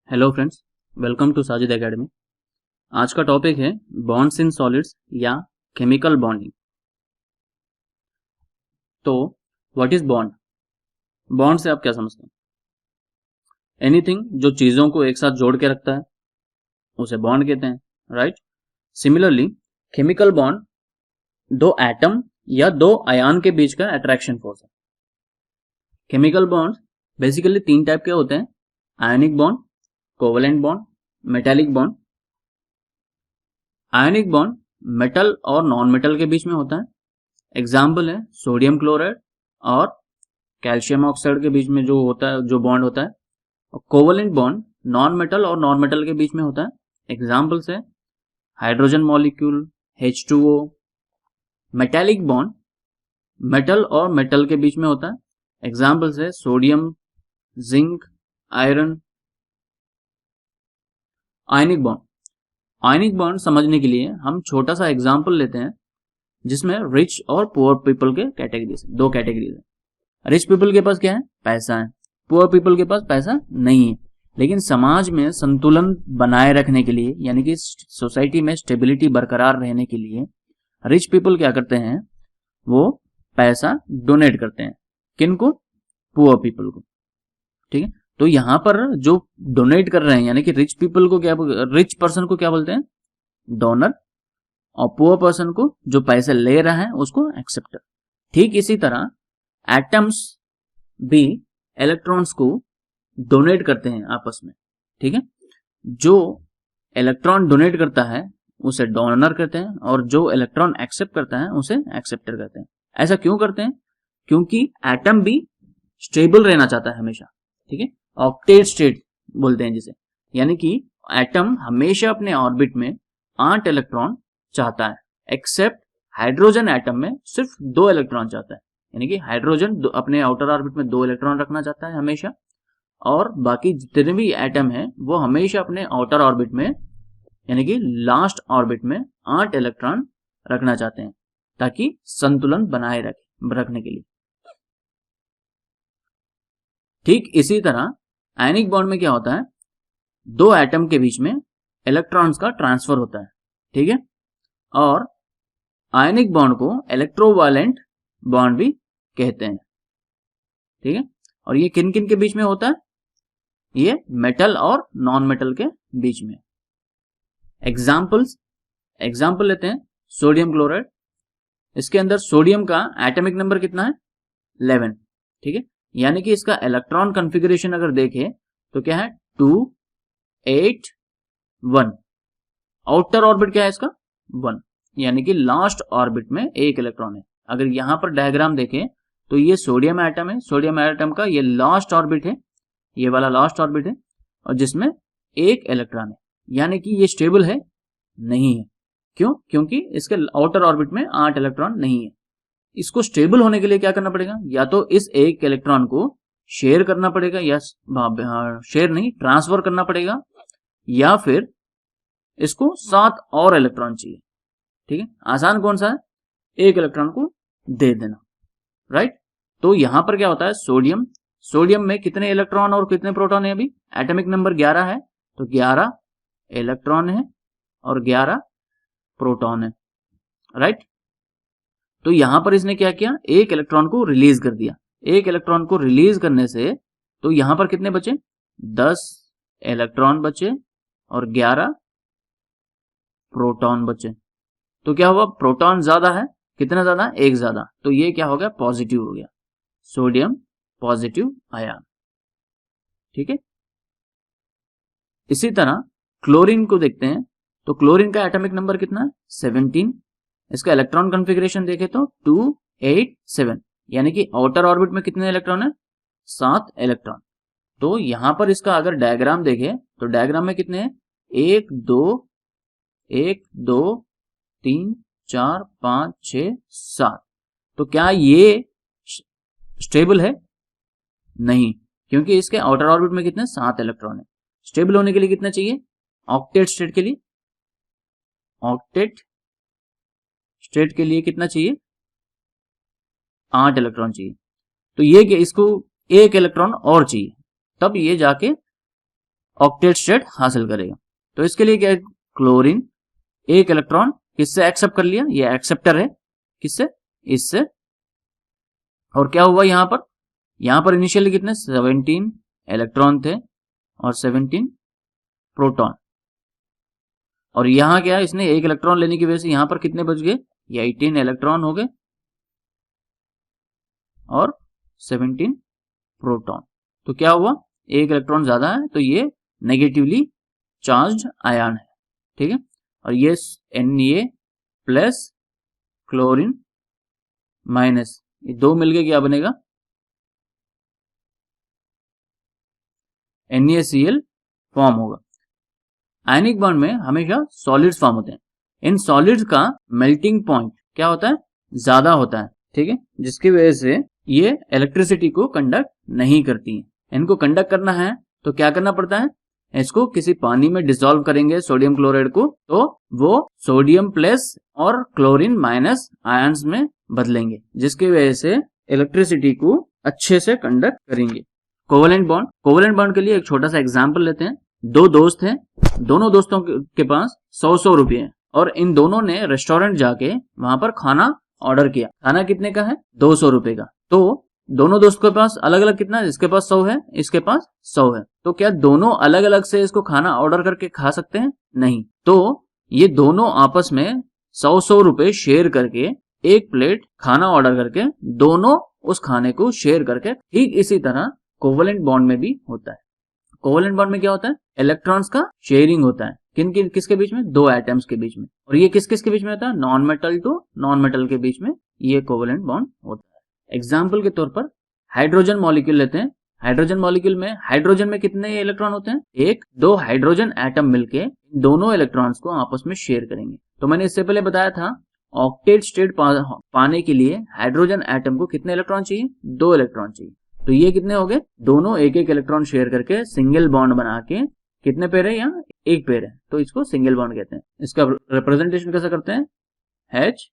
Hello friends, welcome to Sajid academy. आज का topic है बॉन्ड्स इन सॉलिड्स या केमिकल बॉन्डिंग। तो व्हाट इज बॉन्ड? बॉन्ड से आप क्या समझते हैं? एनीथिंग जो चीजों को एक साथ जोड़ के रखता है उसे बॉन्ड कहते हैं, राइट? सिमिलरली केमिकल बॉन्ड दो एटम या दो आयन के बीच का अट्रैक्शन फोर्स है। केमिकल बॉन्ड बेसिकली तीन टाइप के होते हैं: ionic bond, covalent bond, metallic bond. Ionic bond metal और नॉन मेटल के बीच में होता है। एग्जाम्पल है सोडियम क्लोराइड और कैल्शियम ऑक्साइड के बीच में जो होता है, जो बॉन्ड होता है। और कोवेलेंट बॉन्ड नॉन मेटल और नॉन मेटल के बीच में होता है। एग्जाम्पल्स है hydrogen molecule, H2O। Metallic bond metal और मेटल के बीच में होता है। एग्जाम्पल्स है sodium, zinc, iron. Ionic bond समझने के लिए हम छोटा सा एग्जाम्पल लेते हैं जिसमें रिच और पुअर पीपल के कैटेगरीज, दो कैटेगरीज है। रिच पीपल के पास क्या है? पैसा है। पुअर पीपल के पास पैसा नहीं है। लेकिन समाज में संतुलन बनाए रखने के लिए, यानी कि सोसाइटी में स्टेबिलिटी बरकरार रहने के लिए रिच पीपल क्या करते हैं? वो पैसा डोनेट करते हैं। किनको? पुअर पीपल को। ठीक है, तो यहां पर जो डोनेट कर रहे हैं यानी कि रिच पीपल को क्या, रिच पर्सन को क्या बोलते हैं? डोनर। और पुअर पर्सन को, जो पैसे ले रहा है, उसको एक्सेप्टर। ठीक इसी तरह एटम्स भी इलेक्ट्रॉन्स को डोनेट करते हैं आपस में। ठीक है, जो इलेक्ट्रॉन डोनेट करता है उसे डोनर कहते हैं और जो इलेक्ट्रॉन एक्सेप्ट करता है उसे एक्सेप्टर कहते हैं। ऐसा क्यों करते हैं? क्योंकि एटम भी स्टेबल रहना चाहता है हमेशा। ठीक है, ऑक्टेट स्टेट बोलते हैं जिसे, यानी कि एटम हमेशा अपने ऑर्बिट में 8 इलेक्ट्रॉन चाहता है, एक्सेप्ट हाइड्रोजन एटम में सिर्फ 2 इलेक्ट्रॉन चाहता है। यानी कि हाइड्रोजन अपने आउटर ऑर्बिट में 2 इलेक्ट्रॉन रखना चाहता है हमेशा, और बाकी जितने भी एटम है वो हमेशा अपने आउटर ऑर्बिट में, यानी कि लास्ट ऑर्बिट में 8 इलेक्ट्रॉन रखना चाहते हैं ताकि संतुलन बनाए रखने के लिए। ठीक इसी तरह आयनिक बॉन्ड में क्या होता है? दो एटम के बीच में इलेक्ट्रॉन्स का ट्रांसफर होता है। ठीक है, और आयनिक बॉन्ड को इलेक्ट्रोवायलेंट बॉन्ड भी कहते हैं। ठीक है, और ये किन किन के बीच में होता है? ये मेटल और नॉन मेटल के बीच में। एग्जाम्पल लेते हैं सोडियम क्लोराइड। इसके अंदर सोडियम का एटॉमिक नंबर कितना है? 11। ठीक है, यानी कि इसका इलेक्ट्रॉन कॉन्फ़िगरेशन अगर देखें तो क्या है? 2 8 1। आउटर ऑर्बिट क्या है इसका? 1, यानी कि लास्ट ऑर्बिट में एक इलेक्ट्रॉन है। अगर यहां पर डायग्राम देखें तो ये सोडियम एटम है। सोडियम एटम का ये लास्ट ऑर्बिट है, ये वाला लास्ट ऑर्बिट है, और जिसमें एक इलेक्ट्रॉन है, यानी कि ये स्टेबल है नहीं है। क्यों? क्योंकि इसके आउटर ऑर्बिट में 8 इलेक्ट्रॉन नहीं है। इसको स्टेबल होने के लिए क्या करना पड़ेगा? या तो इस एक इलेक्ट्रॉन को शेयर करना पड़ेगा, या शेयर नहीं, ट्रांसफर करना पड़ेगा, या फिर इसको 7 और इलेक्ट्रॉन चाहिए। ठीक है, आसान कौन सा है? एक इलेक्ट्रॉन को दे देना, राइट? तो यहां पर क्या होता है? सोडियम में कितने इलेक्ट्रॉन और कितने प्रोटॉन है? अभी एटॉमिक नंबर 11 है, तो 11 इलेक्ट्रॉन है और 11 प्रोटॉन है, राइट? तो यहां पर इसने क्या किया? एक इलेक्ट्रॉन को रिलीज कर दिया। एक इलेक्ट्रॉन को रिलीज करने से तो यहां पर कितने बचे? 10 इलेक्ट्रॉन बचे और 11 प्रोटॉन बचे। तो क्या हुआ? प्रोटॉन ज्यादा है। कितना ज्यादा? एक ज्यादा। तो ये क्या हो गया? पॉजिटिव हो गया, सोडियम पॉजिटिव आयन। ठीक है, इसी तरह क्लोरीन को देखते हैं तो क्लोरीन का एटॉमिक नंबर कितना है? 17। इसका इलेक्ट्रॉन कॉन्फ़िगरेशन देखें तो 2 8 7, यानी कि आउटर ऑर्बिट में कितने इलेक्ट्रॉन है? 7 इलेक्ट्रॉन। तो यहां पर इसका अगर डायग्राम देखें तो डायग्राम में कितने हैं? 1 2 3 4 5 6 7। तो क्या ये स्टेबल है? नहीं, क्योंकि इसके आउटर ऑर्बिट में कितने? 7 इलेक्ट्रॉन है। स्टेबल होने के लिए कितना चाहिए? ऑक्टेट स्टेट के लिए, ऑक्टेट स्टेट के लिए कितना चाहिए? 8 इलेक्ट्रॉन चाहिए। तो ये इसको एक इलेक्ट्रॉन और चाहिए, तब ये जाके ऑक्टेट स्टेट हासिल करेगा। तो इसके लिए क्या है, क्लोरीन एक इलेक्ट्रॉन किससे एक्सेप्ट कर लिया, ये एक्सेप्टर है किससे, इससे। और क्या हुआ यहां पर इनिशियली कितने 17 इलेक्ट्रॉन थे और 17 प्रोटॉन। और यहां क्या है, इसने एक इलेक्ट्रॉन लेने की वजह से यहां पर कितने बच गए, ये 18 इलेक्ट्रॉन हो गए और 17 प्रोटॉन। तो क्या हुआ, एक इलेक्ट्रॉन ज्यादा है तो ये नेगेटिवली चार्ज्ड आयन है, ठीक है। और ये Na प्लस क्लोरीन माइनस, ये दो मिलके क्या बनेगा, NaCl फॉर्म होगा। आयनिक बॉन्ड में हमेशा सॉलिड्स फॉर्म होते हैं। इन सॉलिड्स का मेल्टिंग पॉइंट क्या होता है, ज्यादा होता है, ठीक है, जिसकी वजह से ये इलेक्ट्रिसिटी को कंडक्ट नहीं करती है। इनको कंडक्ट करना है तो क्या करना पड़ता है, इसको किसी पानी में डिसॉल्व करेंगे सोडियम क्लोराइड को, तो वो सोडियम प्लस और क्लोरीन माइनस आयंस में बदलेंगे, जिसकी वजह से इलेक्ट्रिसिटी को अच्छे से कंडक्ट करेंगे। कोवेलेंट बॉन्ड के लिए एक छोटा सा एग्जांपल लेते हैं। दो दोस्त हैं, दोनों दोस्तों के पास 100 रुपए हैं और इन दोनों ने रेस्टोरेंट जाके वहां पर खाना ऑर्डर किया। खाना कितने का है, 200 रुपए का। तो दोनों दोस्त के पास अलग अलग कितना है, इसके पास 100 है, इसके पास 100 है। तो क्या दोनों अलग अलग से इसको खाना ऑर्डर करके खा सकते हैं, नहीं। तो ये दोनों आपस में 100 रुपए शेयर करके एक प्लेट खाना ऑर्डर करके दोनों उस खाने को शेयर करके, ठीक इसी तरह कोवेलेंट बॉन्ड में भी होता है। कोवेलेंट बॉन्ड में क्या होता है, इलेक्ट्रॉन्स का शेयरिंग होता है किसके बीच में, दो एटम्स के बीच में। और ये किस के बीच में होता है, non metal to non metal के बीच में ये कोवेलेंट बॉन्ड होता है। एग्जाम्पल के तौर पर हाइड्रोजन मॉलिक्यूल लेते हैं। हाइड्रोजन मॉलिक्यूल में हाइड्रोजन में कितने इलेक्ट्रॉन होते हैं, एक दो हाइड्रोजन एटम मिलके दोनों इलेक्ट्रॉन्स को आपस में शेयर करेंगे। तो मैंने इससे पहले बताया था ऑक्टेट स्टेट पाने के लिए हाइड्रोजन एटम को कितने इलेक्ट्रॉन चाहिए, 2 इलेक्ट्रॉन चाहिए। तो ये कितने हो गए, दोनों एक एक इलेक्ट्रॉन शेयर करके सिंगल बॉन्ड बना के, कितने पेयर है, यहाँ एक पेयर है, तो इसको सिंगल बॉन्ड कहते हैं। इसका रिप्रेजेंटेशन कैसा करते हैं, H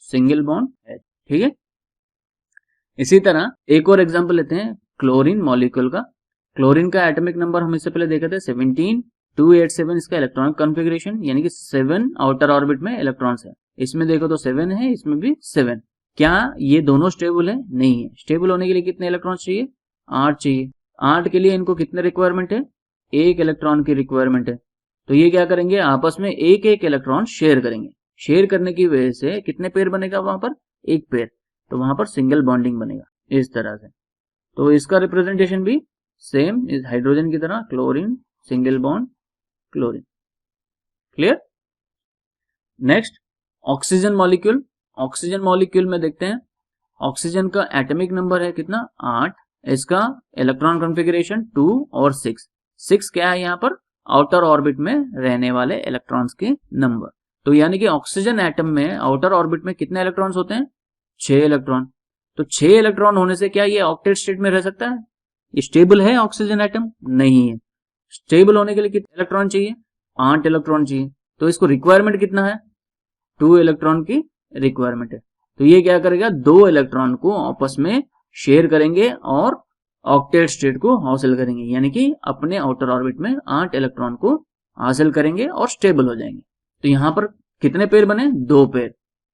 सिंगल बॉन्ड H, ठीक है। इसी तरह एक और एग्जांपल लेते हैं क्लोरीन मॉलिक्यूल का। क्लोरीन का एटॉमिक नंबर हम इससे पहले देखे थे 17, 287 इसका इलेक्ट्रॉनिक कॉन्फ़िगरेशन, यानी कि 7 आउटर ऑर्बिट में इलेक्ट्रॉन्स है। इसमें देखो तो 7 है, इसमें भी 7। क्या ये दोनों स्टेबल है, नहीं है। स्टेबल होने के लिए कितने इलेक्ट्रॉन्स चाहिए, 8 चाहिए। 8 के लिए इनको कितने रिक्वायरमेंट है, एक इलेक्ट्रॉन की रिक्वायरमेंट है। तो ये क्या करेंगे, आपस में एक एक इलेक्ट्रॉन शेयर करेंगे। शेयर करने की वजह से कितने पेयर बनेगा वहां पर, एक पेयर, तो वहां पर सिंगल बॉन्डिंग बनेगा इस तरह से। तो इसका रिप्रेजेंटेशन भी सेम इस हाइड्रोजन की तरह, chlorine single bond chlorine. Clear. Next oxygen molecule. Oxygen molecule में देखते हैं, ऑक्सीजन का एटॉमिक नंबर है कितना, 8। इसका इलेक्ट्रॉन कॉन्फ़िगरेशन 2 और 6 क्या है, यहाँ पर आउटर ऑर्बिट में रहने वाले इलेक्ट्रॉन्स के नंबर। तो यानी कि ऑक्सीजन एटम में आउटर ऑर्बिट में कितने इलेक्ट्रॉन्स होते हैं, 6 इलेक्ट्रॉन। तो 6 इलेक्ट्रॉन होने से क्या ये ऑक्टेट स्टेट में रह सकता है, ये स्टेबल है ऑक्सीजन एटम, नहीं है। स्टेबल होने के लिए कितने इलेक्ट्रॉन चाहिए, 8 इलेक्ट्रॉन चाहिए। तो इसको रिक्वायरमेंट कितना है, 2 इलेक्ट्रॉन की रिक्वायरमेंट है। तो ये क्या करेगा, 2 इलेक्ट्रॉन को आपस में शेयर करेंगे और ऑक्टेट स्टेट को हासिल करेंगे, यानी कि अपने आउटर ऑर्बिट में 8 इलेक्ट्रॉन को हासिल करेंगे और स्टेबल हो जाएंगे। तो यहां पर कितने पेयर बने, 2 पेयर,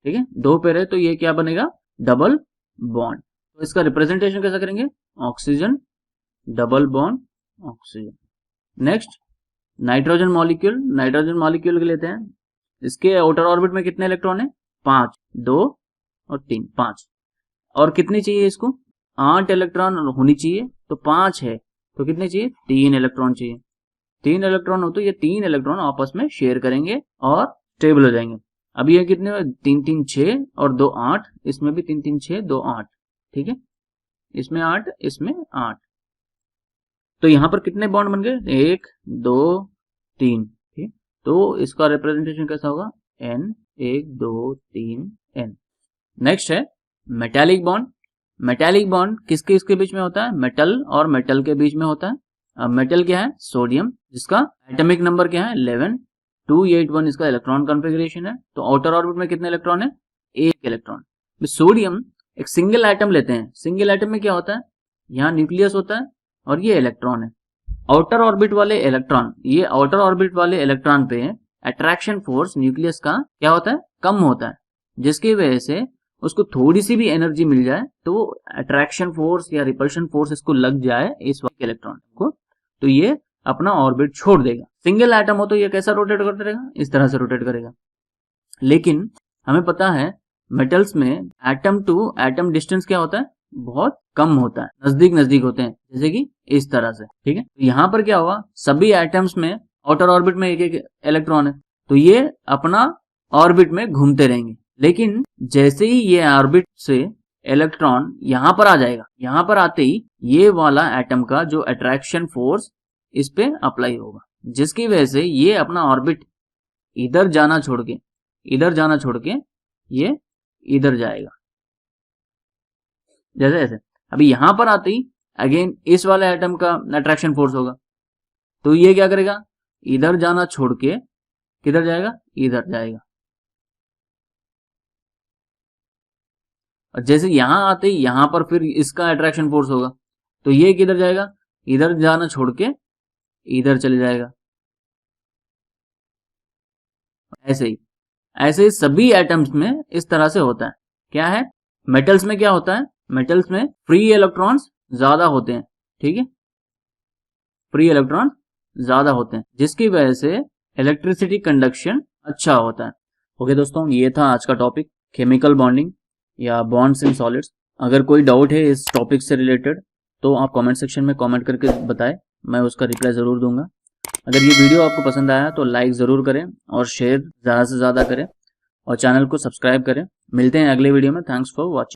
ठीक है, 2 पेयर है। तो ये क्या बनेगा, डबल बॉन्ड। तो इसका रिप्रेजेंटेशन कैसा करेंगे, oxygen double bond oxygen. Next nitrogen molecule. Nitrogen molecule के लेते हैं। इसके आउटर ऑर्बिट में कितने इलेक्ट्रॉन है, 5, 2 और 3, 5। और कितनी चाहिए इसको, 8 इलेक्ट्रॉन होनी चाहिए। तो 5 है तो कितने चाहिए, 3 इलेक्ट्रॉन चाहिए। 3 इलेक्ट्रॉन हो तो ये 3 इलेक्ट्रॉन आपस में शेयर करेंगे और स्टेबल हो जाएंगे। अब ये कितने, 3 3 6 और 2 8, इसमें भी 3 3 6 2 8, ठीक है, इसमें 8 इसमें 8। तो यहां पर कितने बॉन्ड बन गए, 1 2 3, ठीक। तो इसका रिप्रेजेंटेशन कैसा होगा, N 1 2 3 N। नेक्स्ट है मेटालिक बॉन्ड। मेटालिक बॉन्ड किसके इसके बीच में होता है, मेटल और मेटल के बीच में होता है। अब मेटल क्या है, सोडियम, जिसका एटॉमिक नंबर क्या है, 11, 281 इसका इलेक्ट्रॉन कॉन्फ़िगरेशन है। तो आउटर ऑर्बिट में कितने इलेक्ट्रॉन है, 1 इलेक्ट्रॉन। सोडियम एक सिंगल एटम लेते हैं। सिंगल एटम में क्या होता है, यहाँ न्यूक्लियस होता है और ये इलेक्ट्रॉन है। आउटर ऑर्बिट वाले इलेक्ट्रॉन, ये आउटर ऑर्बिट वाले इलेक्ट्रॉन पे अट्रैक्शन फोर्स न्यूक्लियस का क्या होता है, कम होता है, जिसकी वजह से उसको थोड़ी सी भी एनर्जी मिल जाए तो अट्रैक्शन फोर्स या रिपल्शन फोर्स इसको लग जाए इस इलेक्ट्रॉन को, तो ये अपना ऑर्बिट छोड़ देगा। सिंगल एटम हो तो ये कैसा रोटेट करता रहेगा, इस तरह से रोटेट करेगा। लेकिन हमें पता है मेटल्स में एटम टू एटम डिस्टेंस क्या होता है, बहुत कम होता है, नजदीक नजदीक होते हैं, जैसे कि इस तरह से, ठीक है। तो यहाँ पर क्या हुआ, सभी एटम्स में आउटर ऑर्बिट में एक एक इलेक्ट्रॉन है, तो ये अपना ऑर्बिट में घूमते रहेंगे। लेकिन जैसे ही ये ऑर्बिट से इलेक्ट्रॉन यहां पर आ जाएगा, यहां पर आते ही ये वाला एटम का जो अट्रैक्शन फोर्स इस पे अप्लाई होगा, जिसकी वजह से ये अपना ऑर्बिट इधर जाना छोड़ के ये इधर जाएगा, जैसे ऐसे। अभी यहां पर आते ही अगेन इस वाले एटम का अट्रैक्शन फोर्स होगा, तो ये क्या करेगा, इधर जाना छोड़ के किधर जाएगा, इधर जाएगा। और जैसे यहां आते ही यहां पर फिर इसका अट्रैक्शन फोर्स होगा, तो ये किधर जाएगा, इधर जाना छोड़ के इधर चले जाएगा। ऐसे ही सभी एटम्स में इस तरह से होता है। क्या है, मेटल्स में क्या होता है, मेटल्स में फ्री इलेक्ट्रॉन्स ज्यादा होते हैं, ठीक है, फ्री इलेक्ट्रॉन ज्यादा होते हैं, जिसकी वजह से इलेक्ट्रिसिटी कंडक्शन अच्छा होता है। ओके दोस्तों, ये था आज का टॉपिक, केमिकल बॉन्डिंग या बॉन्ड्स इन सॉलिड्स। अगर कोई डाउट है इस टॉपिक से रिलेटेड तो आप कमेंट सेक्शन में कमेंट करके बताएं, मैं उसका रिप्लाई ज़रूर दूंगा। अगर ये वीडियो आपको पसंद आया तो लाइक ज़रूर करें और शेयर ज़्यादा से ज़्यादा करें और चैनल को सब्सक्राइब करें। मिलते हैं अगले वीडियो में। Thanks for watching.